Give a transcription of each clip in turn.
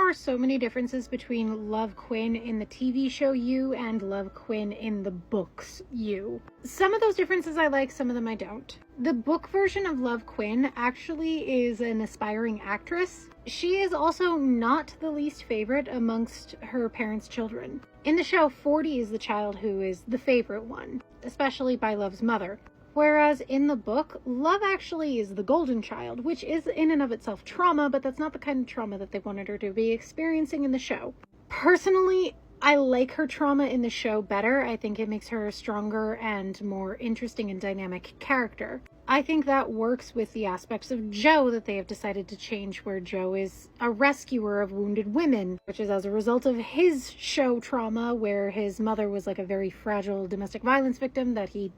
are so many differences between Love Quinn in the TV show You and Love Quinn in the books You. Some of those differences I like, some of them I don't. The book version of Love Quinn actually is an aspiring actress. She is also not the least favorite amongst her parents' children. In the show, 40 is the child who is the favorite one, especially by Love's mother. Whereas in the book, Love actually is the golden child, which is in and of itself trauma, but that's not the kind of trauma that they wanted her to be experiencing in the show. Personally, I like her trauma in the show better. I think it makes her a stronger and more interesting and dynamic character. I think that works with the aspects of Joe that they have decided to change, where Joe is a rescuer of wounded women, which is as a result of his show trauma, where his mother was like a very fragile domestic violence victim that he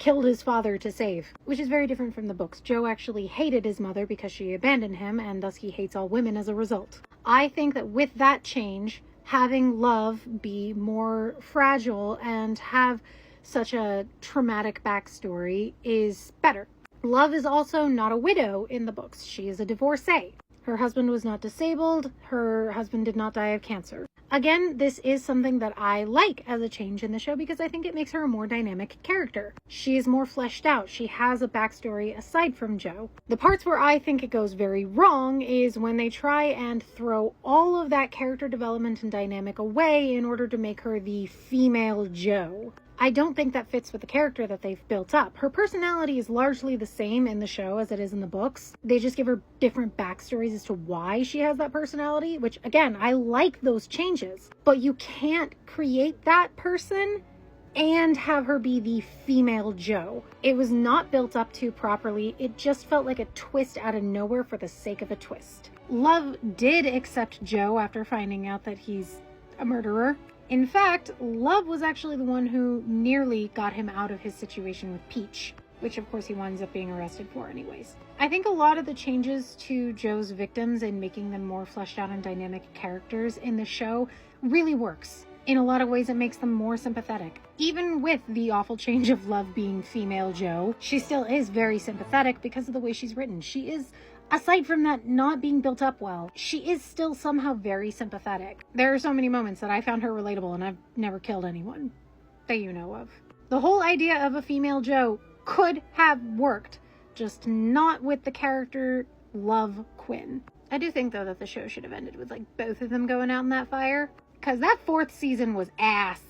killed his father to save, which is very different from the books. Joe actually hated his mother because she abandoned him, and thus he hates all women as a result. I think that with that change, having Love be more fragile and have such a traumatic backstory is better. Love is also not a widow in the books. She is a divorcee. Her husband was not disabled. Her husband did not die of cancer. Again, this is something that I like as a change in the show because I think it makes her a more dynamic character. She is more fleshed out. She has a backstory aside from Joe. The parts where I think it goes very wrong is when they try and throw all of that character development and dynamic away in order to make her the female Joe. I don't think that fits with the character that they've built up. Her personality is largely the same in the show as it is in the books. They just give her different backstories as to why she has that personality, which again, I like those changes. But you can't create that person and have her be the female Joe. It was not built up to properly. It just felt like a twist out of nowhere for the sake of a twist. Love did accept Joe after finding out that he's a murderer. In fact, Love was actually the one who nearly got him out of his situation with Peach, which of course he winds up being arrested for anyways. I think a lot of the changes to Joe's victims and making them more fleshed out and dynamic characters in the show really works. In a lot of ways, it makes them more sympathetic. Even with the awful change of Love being female Joe, she still is very sympathetic because of the way she's written. She is, aside from that not being built up well, she is still somehow very sympathetic. There are so many moments that I found her relatable, and I've never killed anyone that you know of. The whole idea of a female Joe could have worked, just not with the character Love Quinn. I do think, though, that the show should have ended with, like, both of them going out in that fire, because that fourth season was ass.